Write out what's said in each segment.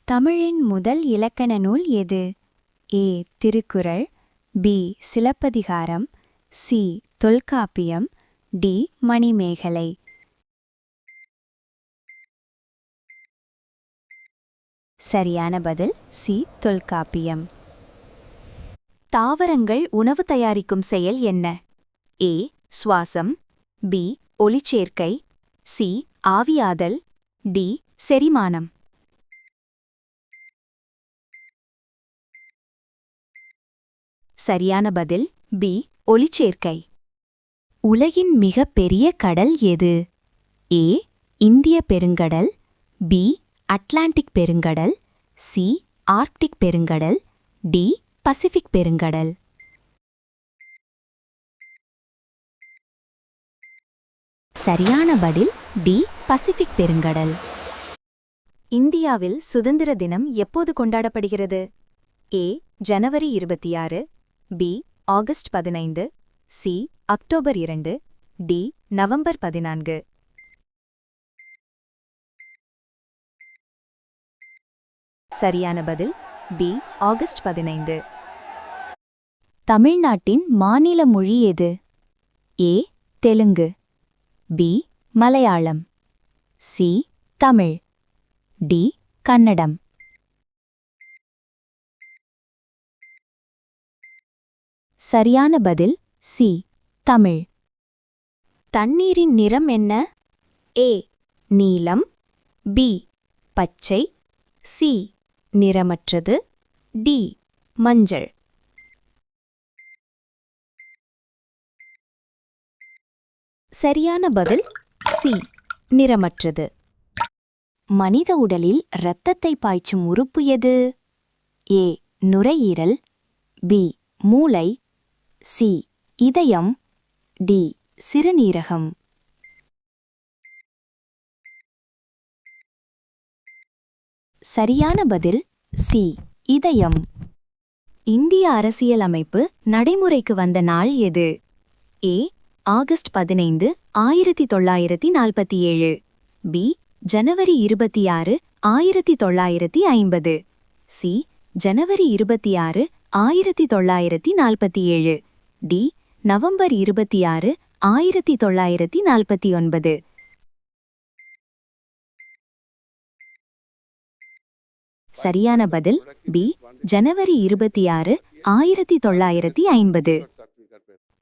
தமிழின் முதல் இலக்கண நூல் எது? A. Thirukkural, B. Silappathikaram, C. Tholkappiyam, D. Manimekalai. சரியான பதில் சி. தொல்காப்பியம். தாவரங்கள் உணவு தயாரிக்கும் செயல் என்ன? ஏ. சுவாசம், பி. ஒளிச்சேர்க்கை, சி. ஆவியாதல், டி. செரிமானம். சரியான பதில் பி. ஒளிச்சேர்க்கை. உலகின் மிக பெரிய கடல் எது? ஏ. இந்திய பெருங்கடல், பி. அட்லாண்டிக் பெருங்கடல், சி. ஆர்க்டிக் பெருங்கடல், டி. பசிபிக் பெருங்கடல். சரியான பதில் டி. பசிபிக் பெருங்கடல். இந்தியாவில் சுதந்திர தினம் எப்போது கொண்டாடப்படுகிறது? ஏ. ஜனவரி 26, பி. ஆகஸ்ட் 15, சி. அக்டோபர் 2, டி. நவம்பர் 14. சரியான பதில் பி. ஆகஸ்ட் 15. தமிழ்நாட்டின் மாநில மொழி எது? A. Telugu, B. Malayalam, C. Tamil, D. Kannada. சரியான பதில் சி. தமிழ். தண்ணீரின் நிறம் என்ன? ஏ. நீலம், பி. பச்சை, சி. நிறமற்றது, டி. மஞ்சள். சரியான பதில் சி. நிறமற்றது. மனித உடலில் இரத்தத்தை பாய்ச்சும் உறுப்பு எது? ஏ. நுரையீரல், பி. மூளை, சி. இதயம், டி. சிறுநீரகம். சரியான பதில் சி. இதயம். இந்திய அரசியலமைப்பு நடைமுறைக்கு வந்த நாள் எது? ஏ. August 15, 1947, B. ஜனவரி 26, 1950, சி. ஜனவரி 26, 1947, டி. நவம்பர் 26, 1949. சரியான பதில் பி. ஜனவரி 26, 1950.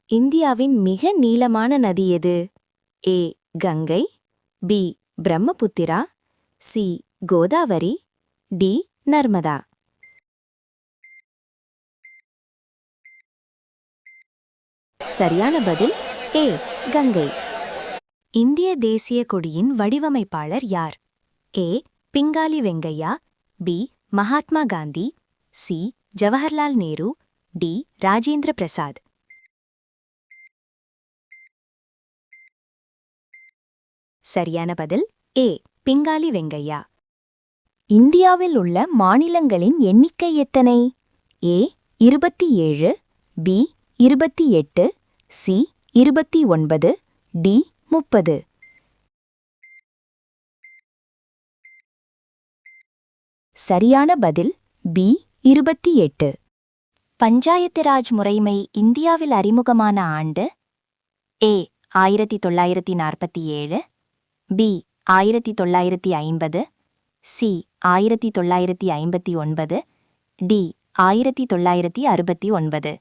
இந்தியாவின் மிக நீளமான நதி எது? A. Ganga, B. Brahmaputra, C. Godavari, D. Narmada. சரியான பதில் ஏ. கங்கை. இந்திய தேசிய கொடியின் வடிவமைப்பாளர் யார்? A. Pingali Venkayya, B. Mahatma Gandhi, C. Jawaharlal Nehru, D. Rajendra Prasad. சரியான பதில் ஏ. பிங்காலி வெங்கையா. இந்தியாவில் உள்ள மாநிலங்களின் எண்ணிக்கை எத்தனை? ஏ. 27, பி. 28, சி. 29, டி. 30. சரியான பதில் பி. 28. பஞ்சாயத்து ராஜ் முறைமை இந்தியாவில் அறிமுகமான ஆண்டு? ஏ. 1947, பி. 1950, சி. 1959, டி. 1969.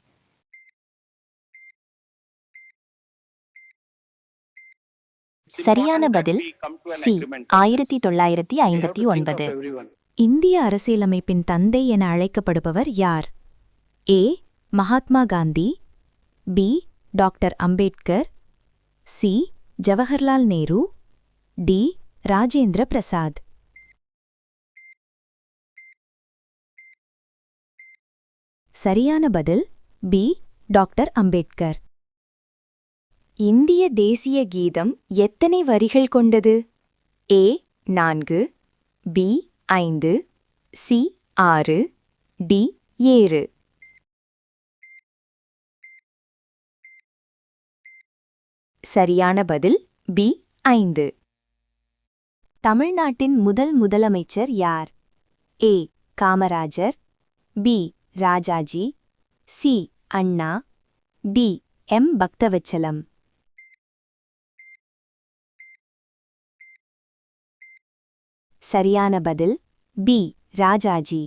சரியான பதில் சி. 1959. இந்திய அரசியலமைப்பின் தந்தை என அழைக்கப்படுபவர் யார்? A. Mahatma Gandhi, B. Doctor Ambedkar, C. Jawaharlal Nehru, D. Rajendra Prasad. சரியான பதில் பி. டாக்டர் அம்பேத்கர். இந்திய தேசிய கீதம் எத்தனை வரிகள் கொண்டது? ஏ. 4, பி. 5, சி. 6, டி. 7. சரியான பதில் பி. 5. தமிழ்நாட்டின் முதல் முதலமைச்சர் யார்? ஏ காமராஜர், பி ராஜாஜி, சி அண்ணா, டி எம் பக்தவச்சலம். சரியான பதில் பி ராஜாஜி.